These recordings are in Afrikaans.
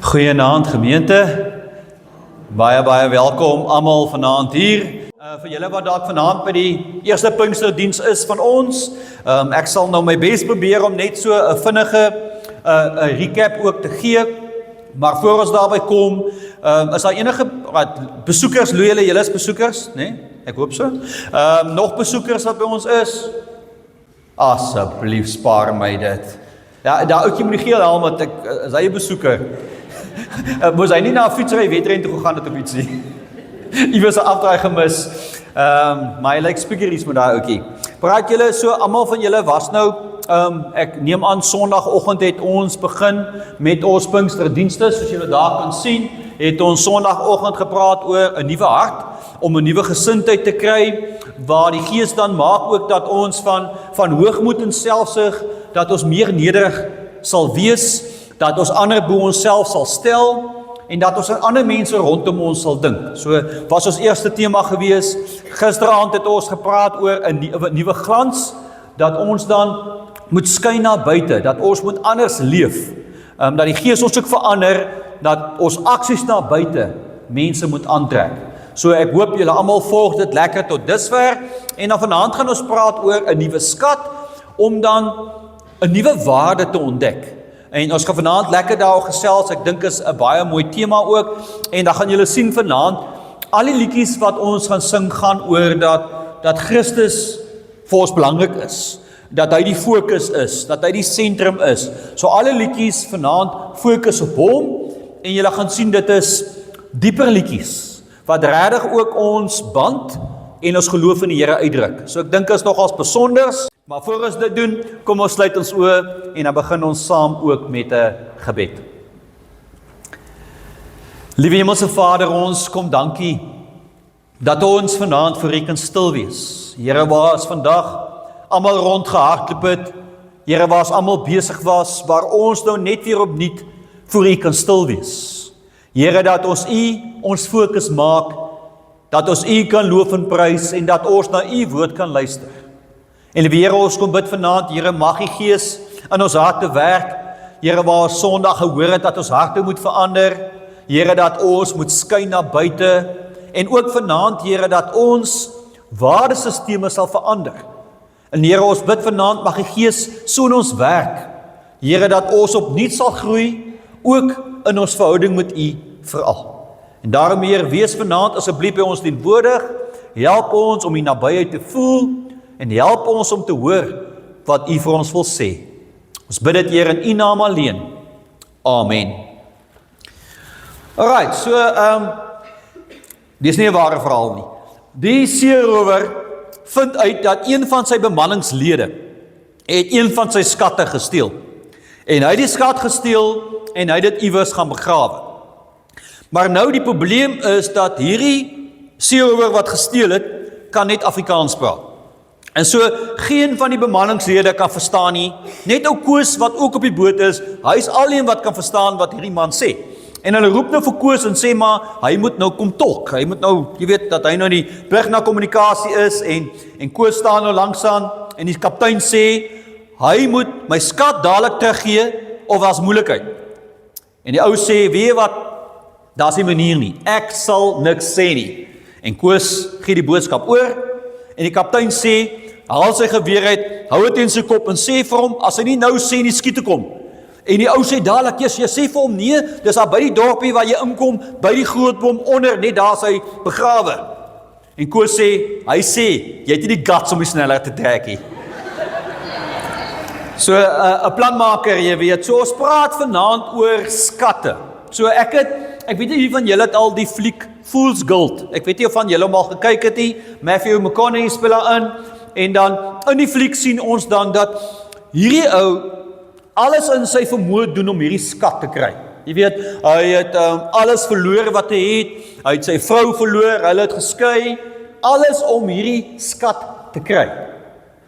Goeienaand gemeente, baie welkom almal vanaand hier. Vir julle wat dalk vanaand by die eerste Pinksterdiens is van ons, ek sal nou my bes probeer om net so 'n vinnige recap ook te gee, maar voor ons daarby kom, is daar enige besoekers, julle is besoekers, nee? Ek hoop so. Nog besoekers wat by ons is? Asseblief spaar my dit. Ja, daar ouetjie met die geel helm, want is hy 'n besoeker? Moes hy nie na 'n fietsry wedren toe gegaan het op iets nie. Iewers 'n afdraai gemis. Maar hy lyk spiekeries met daai ouetjie. Praat julle so, almal van julle was nou, ek neem aan Sondagoggend het ons begin met ons Pinksterdienste, soos julle daar kan sien, het ons Sondagoggend gepraat oor 'n nuwe hart, om 'n nuwe gesindheid te kry, waar die Gees dan maak ook dat ons van hoogmoed en selfsug, dat ons meer nederig sal wees, dat ons ander bo onsself sal stel, en dat ons aan ander mense rondom ons sal dink. So was ons eerste tema gewees. Gisteraand het ons gepraat oor 'n nuwe glans, dat ons dan moet skyn na buite, dat ons moet anders leef, dat die Gees ons ook verander, dat ons aksies na buite mense moet aantrek. So ek hoop julle almal volg dit lekker tot dusver, en dan vanaand gaan ons praat oor 'n nuwe skat, om dan 'n nuwe waarde te ontdek. En ons gaan vanaand lekker daaroor gesels, ek dink is 'n baie mooi tema ook, en dan gaan julle sien vanaand, al die liedjies wat ons gaan sing gaan oor dat Christus vir ons belangrik is, dat hy die fokus is, dat hy die sentrum is. So alle liedjies vanaand fokus op hom, en julle gaan sien dit is dieper liedjies, wat regtig ook ons band en ons geloof in die Here uitdruk. So ek dink is nogals besonders, maar voor ons dit doen, kom ons sluit ons oë en dan begin ons saam ook met 'n gebed. Liewe Hemelse Vader, ons kom dankie dat ons vanaand vir U kan stil wees. Here, waar ons vandag almal rondgehardloop het, Here, waar ons almal besig was, waar ons nou net weer opnuut vir U kan stil wees. Here, dat ons U ons fokus maak, dat ons U kan loof en prys, en dat ons na U woord kan luister. En liewe Here, ons kom bid vanaand, Here, mag U Gees in ons harte werk. Here, waar ons Sondag gehoor het dat ons harte moet verander. Here, dat ons moet skyn na buite. En ook vanaand, Here, dat ons waardesisteme sal verander. En Here, ons bid vanaand, mag U Gees so in ons werk. Here, dat ons opnuut sal groei, ook in ons verhouding met U veral. En daarom, Heer, wees vanaand asseblief by ons teenwoordig. Help ons om U nabyheid te voel, en help ons om te hoor wat U vir ons wil sê. Ons bid dit, Heer, in U naam alleen. Amen. Alright, so, dis nie 'n ware verhaal nie. Die seerower vind uit dat een van sy bemanningslede het een van sy skatte gesteel. En hy het die skat gesteel, en hy het dit iewers gaan begrawe. Maar nou die probleem is dat hierdie seerower wat gesteel het, kan net Afrikaans praat. En so, geen van die bemanningslede kan verstaan nie, net ou Koos wat ook op die boot is, hy is alleen wat kan verstaan wat hierdie man sê. En hulle roep nou vir Koos en sê maar, hy moet nou kom talk, hy moet nou, jy weet, dat hy nou die brug na kommunikasie is, en Koos staan nou langsaan, en die kaptein sê, hy moet my skat dadelik teruggee, of as moeilikheid. En die ou sê, weet jy wat, daar is nie manier nie, ek sal niks sê nie. En Koos gee die boodskap oor, en die kaptein sê, haal sy geweer uit, hou het in sy kop en sê vir hom, as hy nie nou sê nie, skiet te kom. En die ou sê dadelik, jy sê vir hom, nee, dis daar by die dorpie waar jy inkom, by die grootboom onder, net daar is hy begrawe. En Koos sê, hy sê, jy het nie die guts om die sneller te trek nie. So, 'n planmaker, jy weet, so ons praat vanaand oor skatte. So ek weet nie wie van julle het al die fliek Fool's Gold, ek weet nie of van julle hom al gekyk het nie, Matthew McConaughey speel daarin, en dan in die fliek sien ons dan dat hierdie ou alles in sy vermoë doen om hierdie skat te kry. Jy weet, hy het alles verloor wat hy het sy vrou verloor, hulle het geskei, alles om hierdie skat te kry.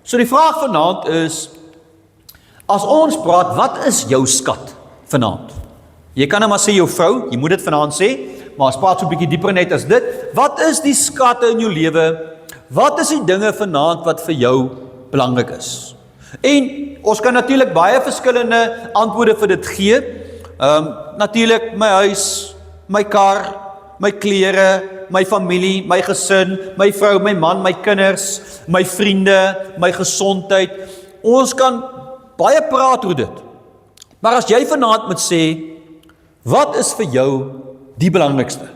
So die vraag vanaand is, as ons praat, wat is jou skat vanaand? Jy kan nou maar sê jou vrou, jy moet dit vanaand sê, maar ons praat so 'n bietjie dieper net as dit. Wat is die skatte in jou lewe? Wat is die dinge vanaand wat vir jou belangrik is? En ons kan natuurlik baie verskillende antwoorde vir dit gee, Natuurlik my huis, my kar, my klere, my familie, my gesin, my vrou, my man, my kinders, my vriende, my gesondheid. Ons kan baie praat oor dit. Maar as jy vanaand moet sê, wat is vir jou die belangrikste?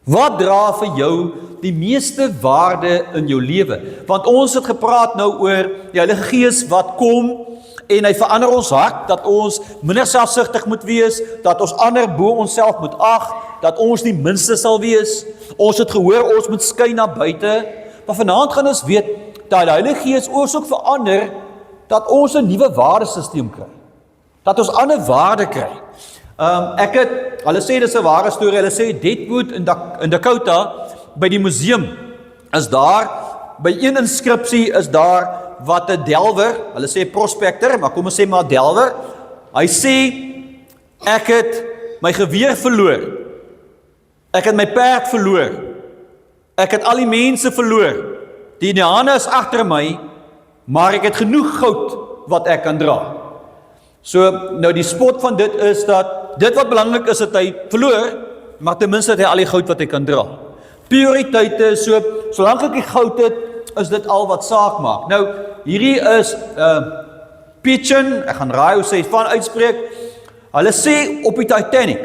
Wat dra vir jou die meeste waarde in jou lewe? Want ons het gepraat nou oor die Heilige Gees wat kom en hy verander ons hart, dat ons minder selfsugtig moet wees, dat ons ander bo onsself moet ag, dat ons die minste sal wees. Ons het gehoor, ons moet skyn na buite, maar vanaand gaan ons weet, dat die Heilige Gees ons ook verander, dat ons 'n nuwe waardesisteem kry, dat ons ander waarde kry. Hulle sê dis 'n ware storie, hulle sê Deadwood in Dakota, by die museum, is daar, by een inskripsie is daar, wat 'n delwer, hulle sê prospector, maar kom ons sê maar delwer, hy sê, ek het my geweer verloor, ek het my perd verloor, ek het al die mense verloor, die Indiane is agter my, maar ek het genoeg goud wat ek kan dra. So, nou die spot van dit is dat, dit wat belangrik is, dat hy verloor, maar ten minste het hy al die goud wat hy kan dra. Prioriteite, solank ek die goud het, is dit al wat saak maak. Nou, hierdie is Pigeon, ek gaan raai hoe sy van uitspreek, hulle sê op die Titanic,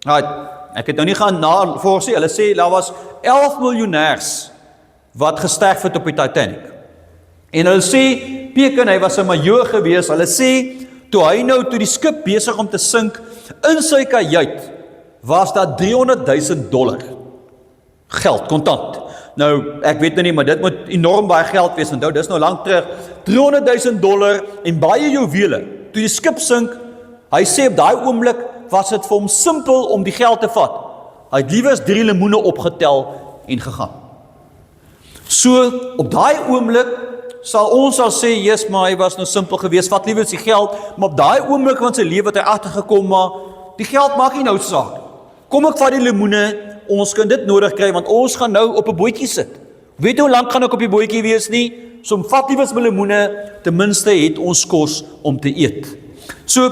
ek het nou nie gaan navorsing, hulle sê, daar was 11 miljonairs wat gesterf het op die Titanic. En hulle sê, Pigeon, hy was 'n majoor gewees, hulle sê, toe die skip besig om te sink, in sy kajuit, was daar $300,000 geld, kontant. Nou, ek weet nou nie, maar dit moet enorm baie geld wees, onthou, dis nou lang terug, $300,000 en baie juwele. Toe die skip sink, hy sê op daai oomblik, was dit vir hom simpel om die geld te vat. Hy het liewers 3 lemoene opgetel en gegaan. So, op daai oomblik, sal ons al sê, yes, maar hy was nou simpel geweest, vat liewers die geld, maar op daai oomblik van sy lewe het hy agtergekom, maar die geld maak nie nou saak. Kom ek vat die lemoene, ons kan dit nodig kry, want ons gaan nou op 'n bootjie sit. Weet hoe lank gaan ek op die bootjie wees nie? So vat liewers my lemoene, ten minste het ons kos om te eet. So,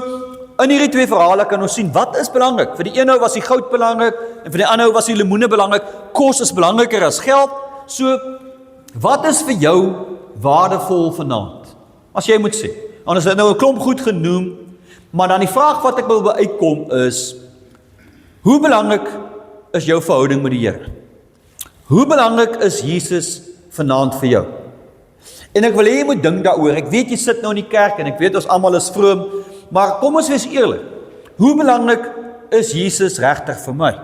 in hierdie twee verhale kan ons sien, wat is belangrik? Vir die een ou was die goud belangrik, en vir die ander ou was die lemoene belangrik. Kos is belangriker as geld. So, wat is vir jou waardevol vanaand? As jy moet sê. Anders het nou 'n klomp goed genoem, maar dan die vraag wat ek wil uitkom is, hoe belangrik is jou verhouding met die Here? Hoe belangrik is Jesus vanaand vir jou? En ek wil hê jy moet dink daaroor. Ek weet jy sit nou in die kerk en ek weet ons almal is vroom, maar kom ons wees eerlik. Hoe belangrik is Jesus regtig vir my?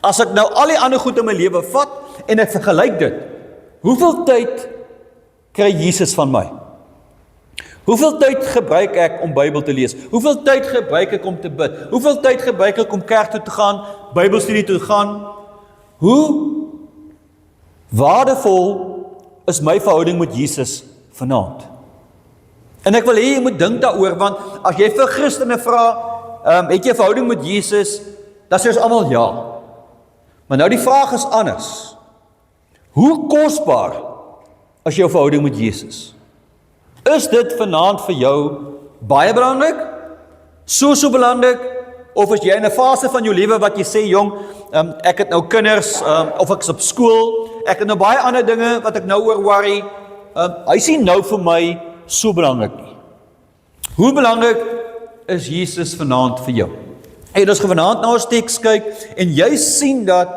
As ek nou al die ander goed in my lewe vat en ek vergelyk dit, hoeveel tyd kry Jesus van my? Hoeveel tyd gebruik ek om Bybel te lees? Hoeveel tyd gebruik ek om te bid? Hoeveel tyd gebruik ek om kerk toe te gaan, Bybelstudie toe te gaan? Hoe waardevol is my verhouding met Jesus vanaand? En ek wil hê jy moet dink daaroor, want as jy vir Christene vra, het jy 'n verhouding met Jesus, dan sê ons almal ja. Maar nou die vraag is anders. Hoe kosbaar is jou verhouding met Jesus? Is dit vanaand vir jou baie belangrik? So belangrik? Of is jy in 'n fase van jou lewe wat jy sê, jong, ek het nou kinders, of ek is op skool, ek het nou baie ander dinge wat ek nou oor worry, hy sien nou vir my so belangrik nie. Hoe belangrik is Jesus vanaand vir jou? En ons gaan vanaand na ons teks kyk, en jy sien dat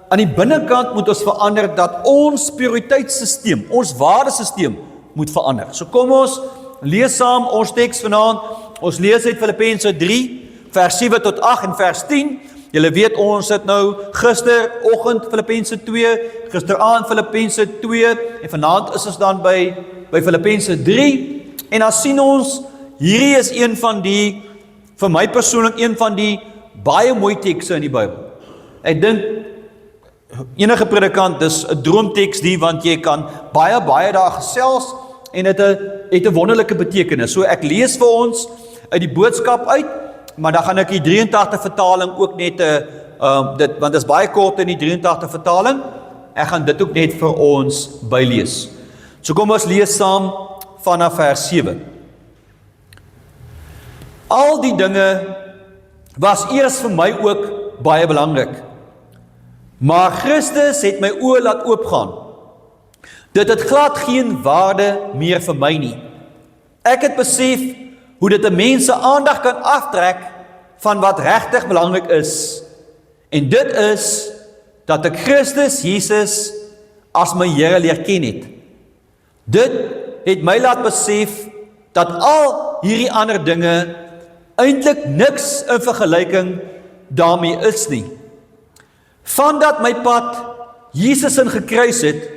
aan die binnekant moet ons verander, dat ons prioriteitssisteem, ons waardesisteem moet verander. So kom ons lees saam ons teks vanaand. Ons lees uit Filippense 3, vers 7 tot 8 en vers 10. Julle weet ons het nou gisteroggend Filippense 2, gisteraand Filippense 2 en vanaand is ons dan by Filippense 3 en dan sien ons hierdie is een van die, vir my persoonlik, een van die baie mooi tekste in die Bybel. Ek dink enige predikant, dis 'n droomteks die, want jy kan baie daar gesels en het 'n wonderlike betekenis. So ek lees vir ons uit die boodskap uit, maar dan gaan ek die 83 vertaling ook net want dit is baie kort in die 83 vertaling. Ek gaan dit ook net vir ons bylees. So kom ons lees saam vanaf vers 7. Al die dinge was eers vir my ook baie belangrik. Maar Christus het my oë laat oopgaan. Dit het glad geen waarde meer vir my nie. Ek het besef hoe dit 'n mens se aandag kan aftrek van wat regtig belangrik is. En dit is dat ek Christus Jesus as my Here leer ken het. Dit het my laat besef dat al hierdie ander dinge eintlik niks in vergelyking daarmee is nie. Vandat my pad Jesus in gekruis het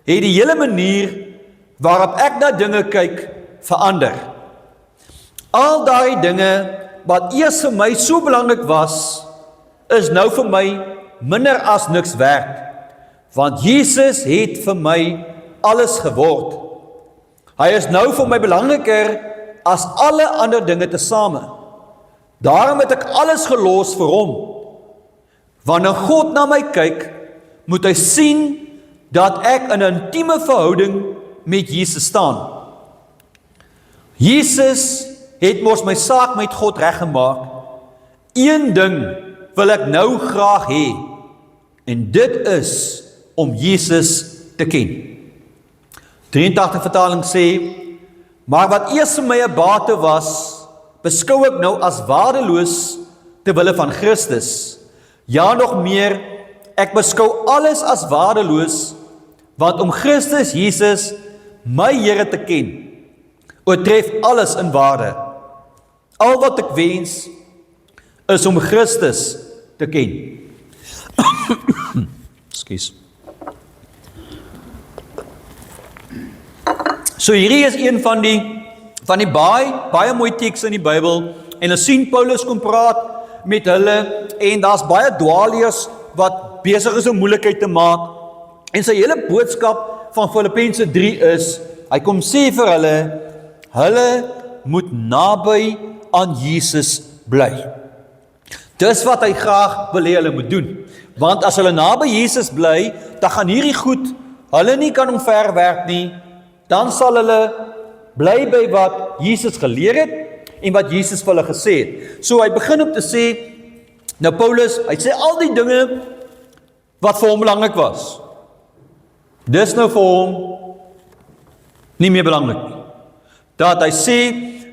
die hele manier waarop ek na dinge kyk verander. Al daai dinge wat eers vir my so belangrik was, is nou vir my minder as niks werd, want Jesus het vir my alles geword. Hy is nou vir my belangriker as alle ander dinge tesame. Daarom het ek alles gelos vir hom. Wanneer God na my kyk, moet hy sien dat ek in 'n intieme verhouding met Jesus staan. Jesus het mos my saak met God reggemaak. Een ding wil ek nou graag hê, en dit is om Jesus te ken. 83 vertaling sê, maar wat eers vir my 'n bate was, beskou ek nou as waardeloos te wille van Christus. Ja, nog meer, ek beskou alles as waardeloos, want om Christus Jesus, my Here te ken, oortref alles in waarde. Al wat ek wens, is om Christus te ken. Ekskuus. So hierdie is een van die baie mooi tekste in die Bybel, en ons sien Paulus kom praat met hulle, en daar's baie dwaaleers wat besig is om moeilikheid te maak, en sy hele boodskap van Filippense 3 is, hy kom sê vir hulle moet naby aan Jesus bly. Dis wat hy graag wil hê hulle moet doen, want as hulle naby Jesus bly, dan gaan hierdie goed, hulle nie kan omverwerk nie, dan sal hulle bly by wat Jesus geleer het, en wat Jesus vir hulle gesê het. So hy begin om te sê, nou Paulus, hy sê al die dinge wat vir hom belangrik was. Dis nou vir hom nie meer belangrik nie. Dat hy sê,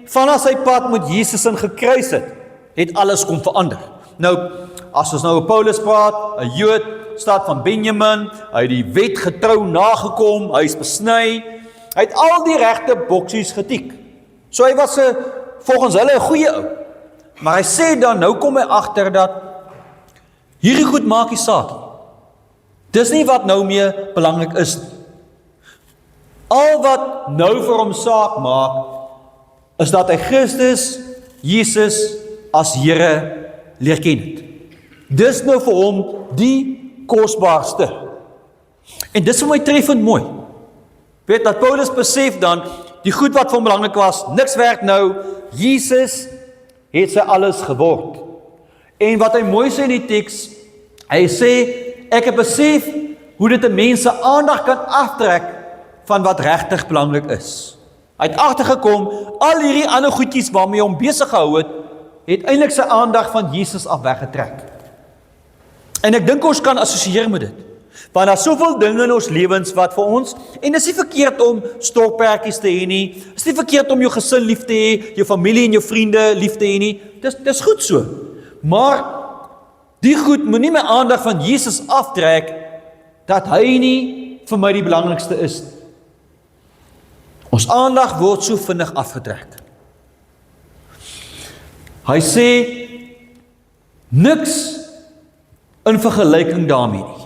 vanaf sy pad met Jesus in gekruis het alles kom verander. Nou, as ons nou oor Paulus praat, 'n Jood, staat van Benjamin, hy het die wet getrou nagekom, hy is besny, hy het al die regte boksies getik. So hy was volgens hulle 'n goeie ou. Maar hy sê dan, nou kom hy agter dat hierdie goed maak nie saak nie. Dis nie wat nou meer belangrik is nie. Al wat nou vir hom saak maak, is dat hy Christus, Jesus, as Here leer ken het. Dis nou vir hom die kosbaarste. En dis vir my treffend mooi. Weet dat Paulus besef dan, die goed wat vir hom belangrik was, niks werd nou, Jesus het sy alles geword. En wat hy mooi sê in die teks, hy sê, ek het besef hoe dit 'n mens se aandag kan aftrek van wat regtig belangrik is. Hy het agtergekom, al hierdie ander goedjies waarmee hom besig gehou het eintlik sy aandag van Jesus af weggetrek. En ek dink ons kan assosieer met dit. Want daar is soveel dinge in ons lewens wat vir ons, en dit is nie verkeerd om stokperdjies te hê nie, dit is nie verkeerd om jou gesin lief te hê, jou familie en jou vriende lief te hê nie, dis goed so. Maar die goed moet nie my aandag van Jesus aftrek, dat hy nie vir my die belangrikste is. Ons aandag word so vinnig afgetrek. Hy sê, niks in vergelyking daarmee nie.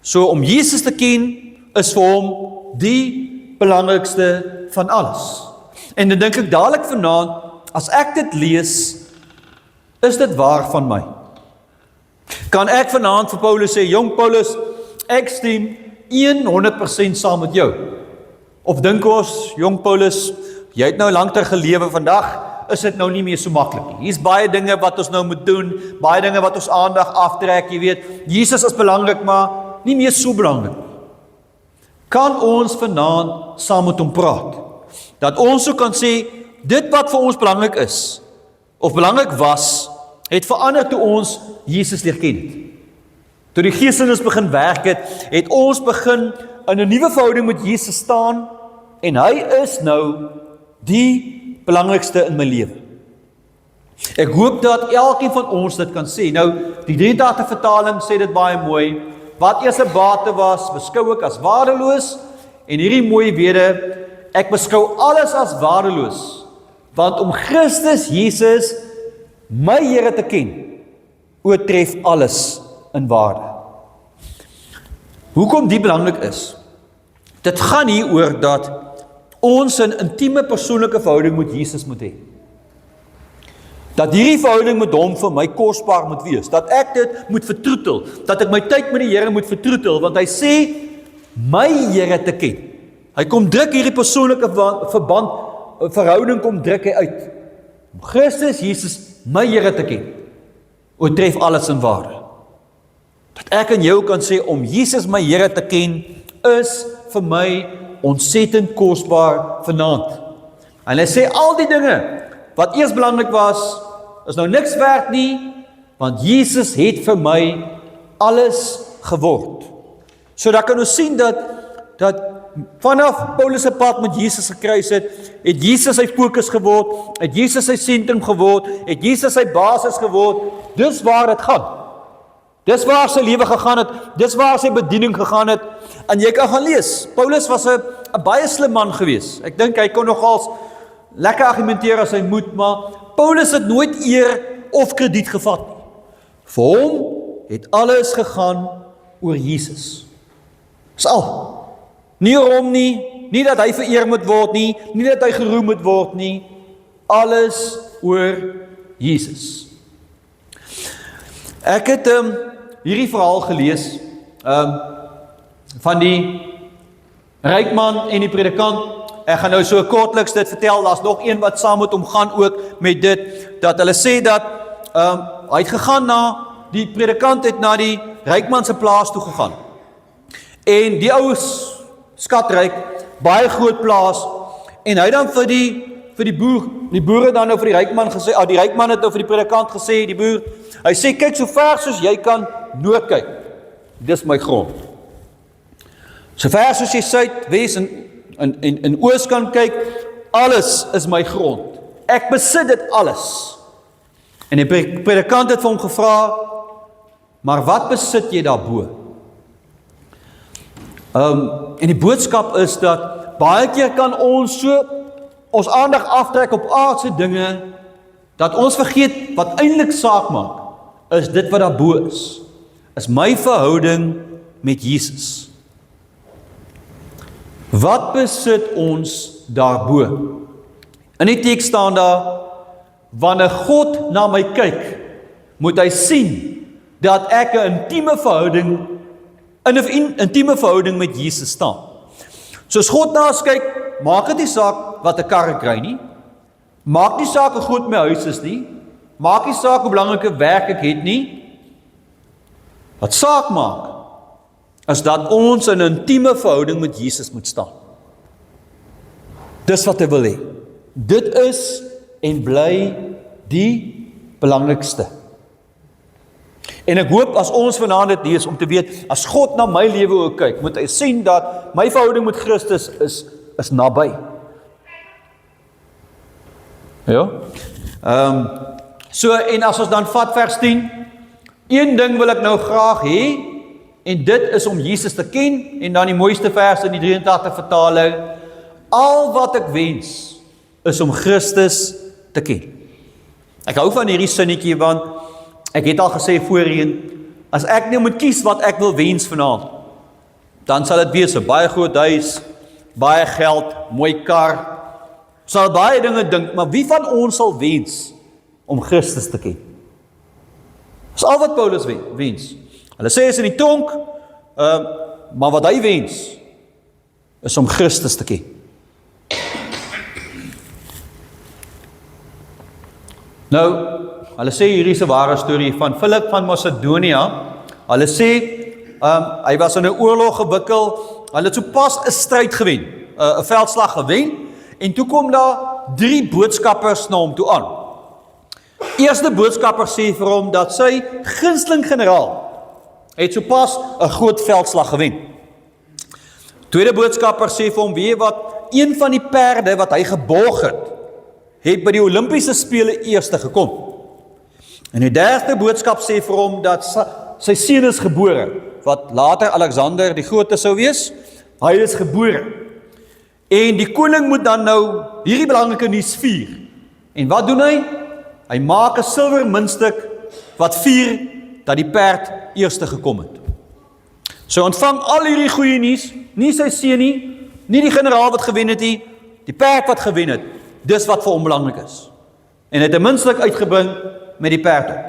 So om Jesus te ken, is vir hom die belangrikste van alles. En dan dink ek dadelik vanaand, as ek dit lees, is dit waar van my. Kan ek vanaand vir Paulus sê, jong Paulus, ek stem 100% saam met jou. Of dink ons, jong Paulus, jy het nou lankter gelewe vandag, is dit nou nie meer so maklik nie. Hier's baie dinge wat ons nou moet doen, baie dinge wat ons aandag aftrek, jy weet, Jesus is belangrik, maar nie meer so belangrik. Kan ons vanaand saam met hom praat, dat ons so kan sê, dit wat vir ons belangrik is, of belangrik was, het verander toe ons Jesus leer ken het. Toe die Gees in ons begin werk het ons begin in 'n nuwe verhouding met Jesus staan, en hy is nou die belangrikste in my lewe. Ek hoop dat elkeen van ons dit kan sê. Nou, die 33 vertaling sê dit baie mooi, wat eers 'n bate was, beskou ek as waardeloos, en hierdie mooi wede, ek beskou alles as waardeloos, want om Christus Jesus, my Here te ken, oortref alles in waarde. Hoekom die belangrik is? Dit gaan hier oor dat ons 'n intieme persoonlike verhouding met Jesus moet hê. Dat hierdie verhouding met hom vir my kosbaar moet wees, dat ek dit moet vertroetel, dat ek my tyd met die Here moet vertroetel, want hy sê, my Here te ken. Hy kom druk hierdie persoonlike verhouding kom druk hy uit. Om Christus Jesus, my Here te ken, oortref alles in waarde. Dat ek en jou kan sê, om Jesus my Here te ken, is vir my ontsettend kosbaar vanaand. En hy sê, al die dinge, wat eers belangrik was, is nou niks werd nie, want Jesus het vir my alles geword. So dat kan ons sien dat vanaf Paulus se pad met Jesus gekruis het Jesus sy fokus geword, het Jesus sy sentrum geword, het Jesus sy basis geword, dis waar dit gaan. Dis waar sy lewe gegaan het, dis waar sy bediening gegaan het, en jy kan gaan lees, Paulus was 'n baie slim man gewees. Ek dink hy kon nogals lekker argumenteer as hy moet, maar Paulus het nooit eer of krediet gevat nie. Vir hom het alles gegaan oor Jesus. Dis al. Nie oor hom nie dat hy vereer moet word nie dat hy geroem moet word nie, alles oor Jesus. Ek het hierdie verhaal gelees van die ryk man en die predikant. Ek gaan nou so kortliks dit vertel, daar's nog een wat saam met hom gaan ook met dit, dat hulle sê dat hy het gegaan die predikant het na die rykman se plaas toe gegaan. En die ou skatryk, baie groot plaas, en hy dan vir die boere dan nou vir die rykman gesê, die rykman het nou vir die predikant gesê, die boer, hy sê, kyk so ver soos jy kan noord kyk, dis my grond. So ver soos jy suid, wes en oos kan kyk, alles is my grond. Ek besit dit alles. En die predikant het vir hom gevra, maar wat besit jy daarbo? En die boodskap is dat baie keer kan ons ons aandag aftrek op aardse dinge, dat ons vergeet wat eintlik saak maak, is dit wat daarbo is my verhouding met Jesus. Wat besit ons daarbo? In die teks staan daar, wanneer God na my kyk, moet hy sien dat ek 'n intieme verhouding met Jesus staan. Soos God na ons kyk, maak dit nie saak wat 'n kar ek kry nie, maak nie saak hoe groot my huis is nie, maak nie saak hoe belangrike werk ek het nie. Wat saak maak, is dat ons in 'n intieme verhouding met Jesus moet staan. Dis wat hy wil hê. Dit is en bly die belangrikste. En ek hoop as ons vanaand dit lees om te weet, as God na my lewe ook kyk, moet hy sien dat my verhouding met Christus is naby. Ja? So, en as ons dan vat vers 10, een ding wil ek nou graag hê, en dit is om Jesus te ken, en dan die mooiste vers in die 83 vertaling, al wat ek wens, is om Christus te ken. Ek hou van hierdie sinnetjie, want ek het al gesê voorheen, as ek nou moet kies wat ek wil wens vanaand, dan sal dit wees 'n baie groot huis, baie geld, mooi kar, sal baie dinge dink, maar wie van ons sal wens om Christus te ken? Dis al wat Paulus wens. Hulle sê is in die tronk, maar wat hy wens, is om Christus te ken. Nou, hulle sê hier is 'n ware storie van Philip van Macedonia. Hulle sê, hy was in 'n oorlog gewikkel, hulle het sopas 'n stryd gewen, 'n veldslag gewen, en toe kom daar 3 boodskappers na hom toe aan. Eerste boodskapper sê vir hom dat sy gunsteling generaal het sopas 'n groot veldslag gewen. Tweede boodskapper sê vir hom, weet jy wat, een van die perde wat hy geborg het by die Olimpiese spele eerste gekom. En die derde boodskap sê vir hom dat sy seun is gebore, wat later Alexander die Grote sou wees. Hy is gebore. En die koning moet dan nou hierdie belangrike nuus vier. En wat doen hy? Hy maak 'n silwer muntstuk wat vier dat die perd eerste gekom het. So ontvang al hierdie goeie nuus, nie sy seun nie die generaal wat gewen het nie, die perd wat gewen het. Dis wat vir hom belangrik is. En hy het 'n muntstuk uitgebring met die perd op.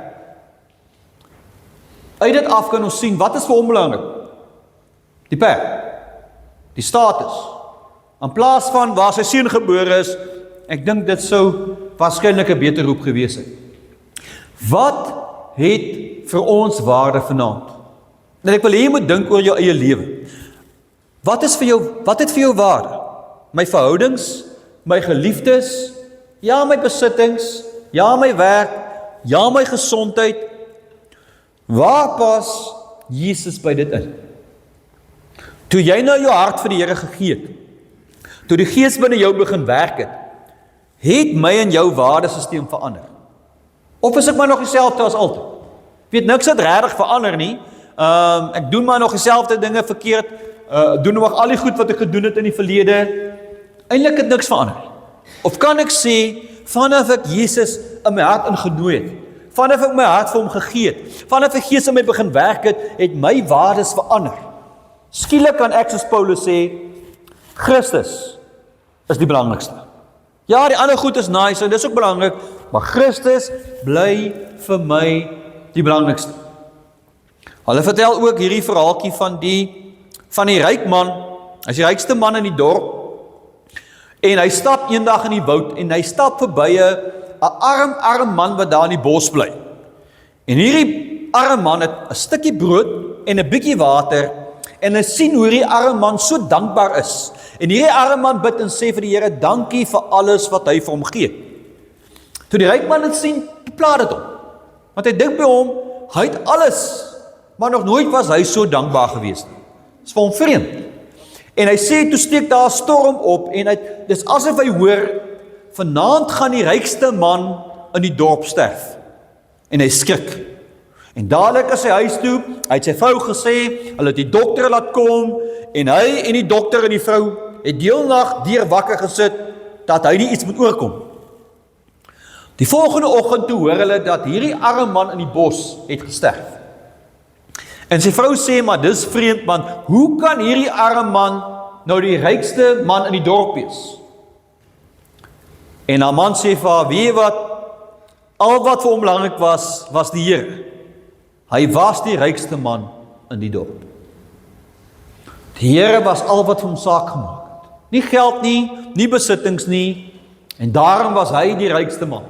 Uit dit af kan ons sien, wat is vir hom belangrik? Die perd. Die status. In plaas van waar sy seun gebore is, ek dink dit sou waarskynlik 'n beter roep gewees het. Wat het vir ons waarde vanaand? En ek wil hê jy moet dink oor jou eie lewe. Wat het vir jou waarde? My verhoudings, my geliefdes, ja my besittings, ja my werk, ja my gesondheid. Waar pas Jesus by dit in? Toe jy nou jou hart vir die Here gegee het, toe die Gees binne jou begin werk het my en jou waardesisteem verander? Of is ek maar nog dieselfde as altyd? Weet, niks het regtig verander nie. Ek doen maar nog dieselfde dinge verkeerd, doen nog al die goed wat ek gedoen het in die verlede. Eintlik het niks verander. Of kan ek sê, vanaf ek Jesus in my hart ingenooi het, vanaf ek my hart vir hom gegee het, vanaf ek Gees in my begin werk het my waardes verander. Skielik kan ek soos Paulus sê, Christus is die belangrikste. Ja, die ander goed is nice en dis ook belangrik, maar Christus bly vir my die belangrikste. Hulle vertel ook hierdie verhaaltjie van die ryk man, hy is die rykste man in die dorp, en hy stap eendag in die woud, en hy stap verby 'n arm man wat daar in die bos bly. En hierdie arm man het 'n stukkie brood en 'n bietjie water, en hy sien hoe hierdie arm man so dankbaar is. En hierdie arm man bid en sê vir die Here, dankie vir alles wat hy vir hom gee. Toe die ryk man dit sien, pla dit hom. Want hy dink by hom, hy het alles, maar nog nooit was hy so dankbaar gewees nie. Dit is vir hom vreemd. En hy sê, toe steek daar 'n storm op, en dis asof hy hoor, vanaand gaan die rykste man in die dorp sterf. En hy skrik. En dadelik is hy huis toe, hy het sy vrou gesê, hulle het die dokter laat kom, en hy en die dokter en die vrou het die hele nag deur wakker gesit, dat hy nie iets moet oorkom. Die volgende oggend toe hoor hulle dat hierdie arme man in die bos het gesterf. En sy vrou sê, maar dis vreemd man, hoe kan hierdie arme man nou die rykste man in die dorp wees? En haar man sê vir haar, weet jy wat, al wat vir hom belangrik was die Here. Hy was die rykste man in die dorp. Die Here was al wat vir hom saak gemaak het. Nie geld nie besittings nie, en daarom was hy die rykste man.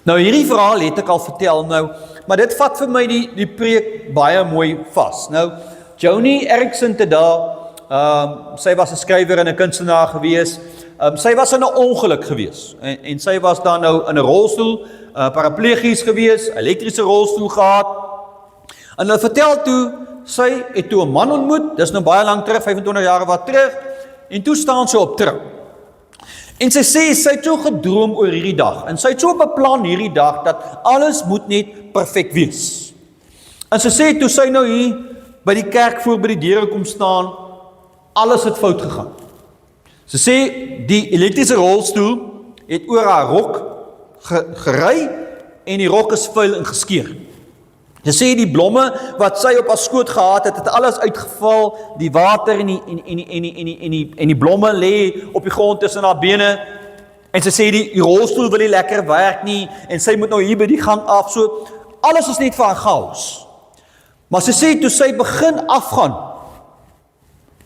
Nou hierdie verhaal het ek al vertel nou, maar dit vat vir my die preek baie mooi vas. Nou, Joni Eareckson te daar, sy was 'n skrywer en 'n kunstenaar gewees, sy was in 'n ongeluk gewees, en sy was dan nou in 'n rolstoel, paraplegies gewees, elektriese rolstoel gehad, en hulle vertel toe, sy het toe 'n man ontmoet, dis nou baie lank terug, 25 jaar wat terug, en toe staan sy op trou. En sy sê, sy het so gedroom oor hierdie dag, en sy het so beplan hierdie dag, dat alles moet net perfek wees. En sy sê, toe sy nou hier, by die kerk voor by die deure kom staan, alles het fout gegaan. Sy sê, die elektriese rolstoel, het oor haar rok gery, en die rok is vuil en geskeur. Sy sê, die blomme, wat sy op haar skoot gehad het, het alles uitgeval, die water en die blomme lê op die grond tussen haar bene, en sy sê, die rolstoel wil nie lekker werk nie, en sy moet nou hier by die gang af, so, alles is net vir haar chaos. Maar sy sê, toe sy begin afgaan,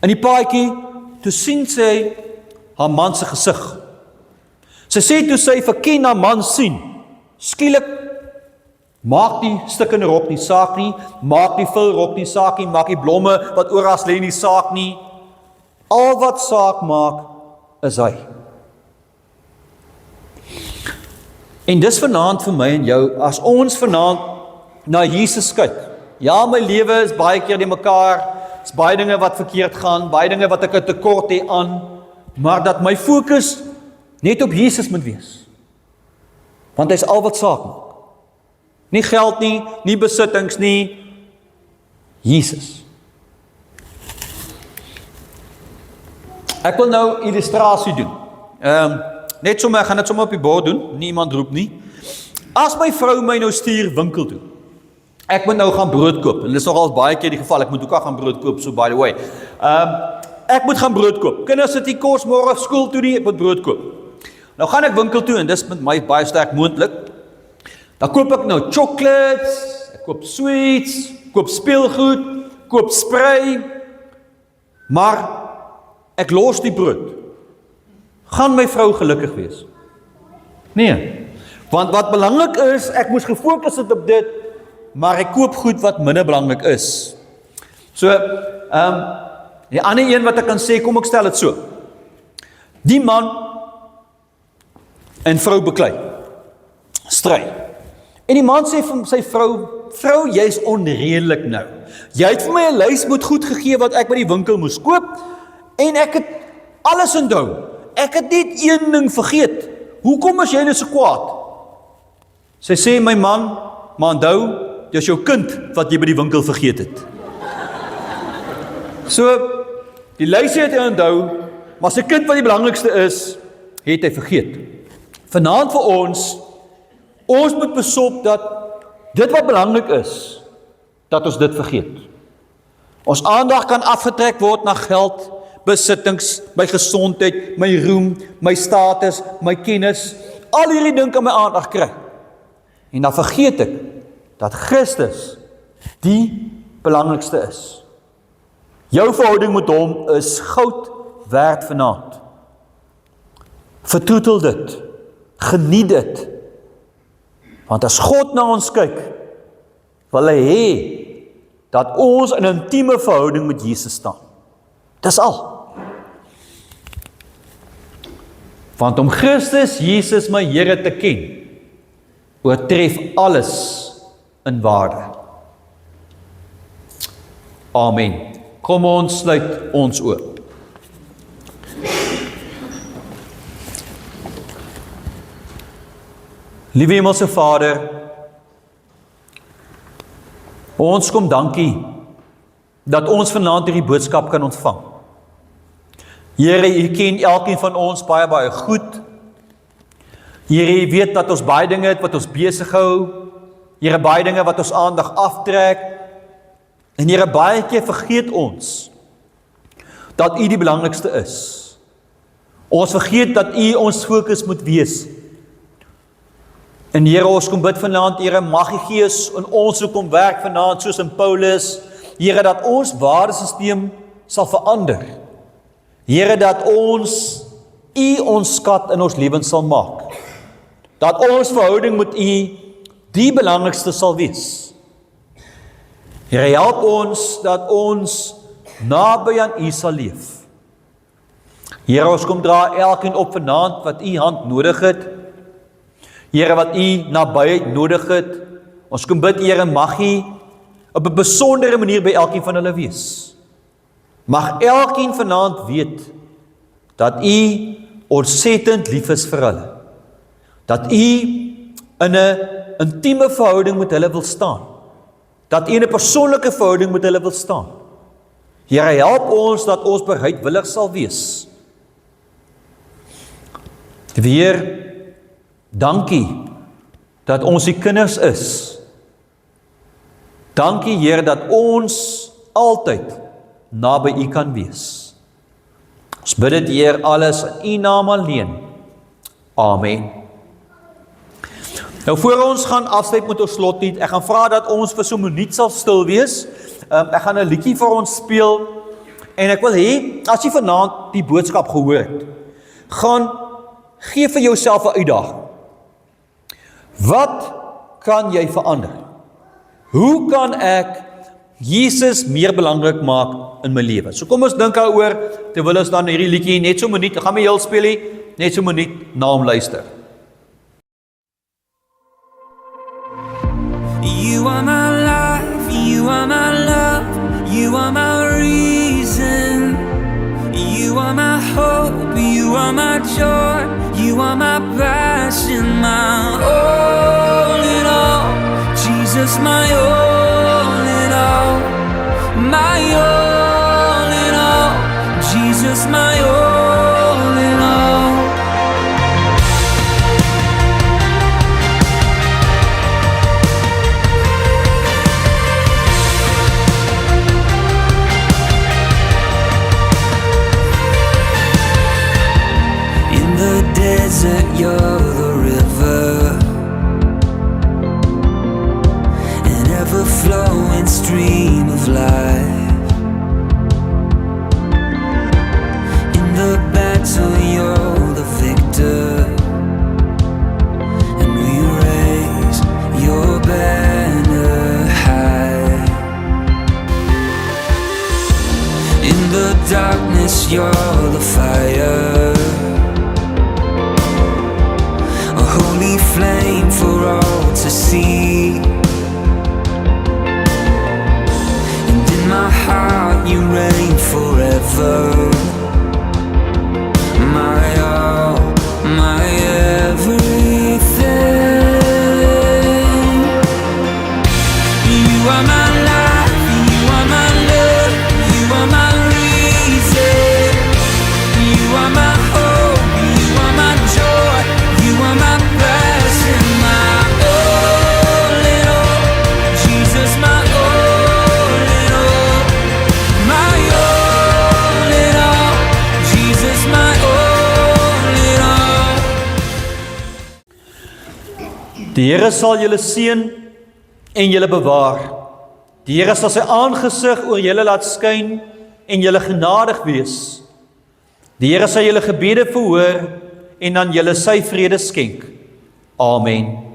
in die paadjie, toe sien sy haar man se gesig. Sy sê, toe sy verken haar man sien, skielik, maak die stikkende rok nie saak nie, maak die vul rok nie saak nie, maak die blomme wat oral lê nie saak nie. Al wat saak maak, is hy. En dis vanaand vir my en jou, as ons vanaand na Jesus kyk. Ja, my lewe is baie keer die mekaar, is baie dinge wat verkeerd gaan, baie dinge wat ek 'n tekort het aan, maar dat my fokus net op Jesus moet wees. Want hy is al wat saak maak. Nie geld nie, nie besittings nie, Jesus. Ek wil nou 'n illustrasie doen. Net sommer, ek gaan dit sommer op die bord doen, niemand roep nie. As my vrou my nou stuur winkel toe, ek moet nou gaan brood koop, en dit is nogal baie keer die geval, ek moet ook gaan brood koop, so by the way. Ek moet gaan brood koop, kinders sit nie kos môre skool toe nie, ek moet brood koop. Nou gaan ek winkel toe, en dis met my baie sterk moontlik, dan koop ek nou chocolates, ek koop sweets, koop speelgoed, koop spray, maar ek los die brood. Gaan my vrou gelukkig wees? Nee, want wat belangrik is, ek moes gefokus het op dit, maar ek koop goed wat minder belangrik is. So, die ander een wat ek kan sê, kom ek stel dit so. Die man en vrou beklei, stry. En die man sê vir sy vrou, jy is onredelik nou. Jy het vir my 'n lys met goed gegee wat ek by die winkel moes koop, en ek het alles onthou. Ek het net een ding vergeet. Hoekom is jy nou so kwaad? Sy sê, my man, maar onthou, dis jou kind wat jy by die winkel vergeet het. So, die lysie het hy onthou, maar sy kind wat die belangrikste is, het hy vergeet. Vanaand vir ons moet besop dat dit wat belangrik is, dat ons dit vergeet. Ons aandag kan afgetrek word na geld, besittings, my gesondheid, my roem, my status, my kennis, al hierdie ding kan my aandag kry. En dan vergeet ek, dat Christus die belangrikste is. Jou verhouding met hom is goud werd vanaand. Vertroetel dit, geniet dit, want as God na ons kyk, wil hy hê, dat ons in 'n intieme verhouding met Jesus staan. Dis al. Want om Christus Jesus my Here te ken, oortref alles in waarde. Amen. Kom ons sluit ons oop. Liewe Hemelse Vader, ons kom dankie dat ons vanaand hierdie boodskap kan ontvang. Here, U ken elkeen van ons baie, baie goed. Here, U weet dat ons baie dinge het wat ons besig hou. Here, baie dinge wat ons aandag aftrek. En Here, baie keer vergeet ons dat U die belangrikste is. Ons vergeet dat U ons fokus moet wees. En Here, ons kom bid vanaand, Here, mag die Gees in ons kom werk vanaand, soos in Paulus, Here, dat ons waardesisteem sal verander. Here, dat ons U ons skat in ons lewens sal maak. Dat ons verhouding met U die belangrikste sal wees. Here, help ons dat ons naby aan U sal leef. Here, ons kom dra elkeen op vanaand wat U hand nodig het. Here, wat U nabyheid nodig het. Ons kom bid, Here, mag U op 'n besondere manier by elkeen van hulle wees. Mag elkeen vanaand weet dat U ontsettend lief is vir hulle. Dat U in 'n intieme verhouding met hulle wil staan. Dat U in 'n persoonlike verhouding met hulle wil staan. Here, help ons dat ons bereidwillig sal wees. Weer, dankie dat ons die kinders is. Dankie, Here, dat ons altyd naby U kan wees. Ons bid dit, Heer, alles in U naam alleen. Amen. Nou, voor ons gaan afsluit met ons slotlied, ek gaan vra dat ons vir so 'n minuut sal stil wees. Ek gaan 'n liedjie vir ons speel, en ek wil hê, as jy vanaand die boodskap gehoor het, gaan gee vir jouself 'n uitdaging. Wat kan jy verander? Hoe kan ek Jesus meer belangrik maak in my lewe? So kom ons dink daaroor, terwyl ons dan hierdie liedjie net so 'n minuut, gaan my heel speel nie, net so 'n minuut na hom luister. are my life, you are my love, you are my reason. You are my hope, you are my joy, you are my passion, my all in all. Jesus, my all in all, my all in all. Jesus, my all in all. In the desert, you're the river, an ever-flowing stream of life. In the battle, you're the victor, and we raise your banner high. In the darkness, you're the fire, a holy flame for all to see. And in my heart you reign forever, my all, my everything. You are my life, you are my love, you are my reason. You are my hope, you are my joy, you are my passion, my all in all. Jesus, my all in all, my all in all. Jesus, my all in all. Die Here sal julle seën en julle bewaar. Die Here sal sy aangesig oor julle laat skyn en julle genadig wees. Die Here sal julle gebede verhoor en aan julle sy vrede skenk. Amen.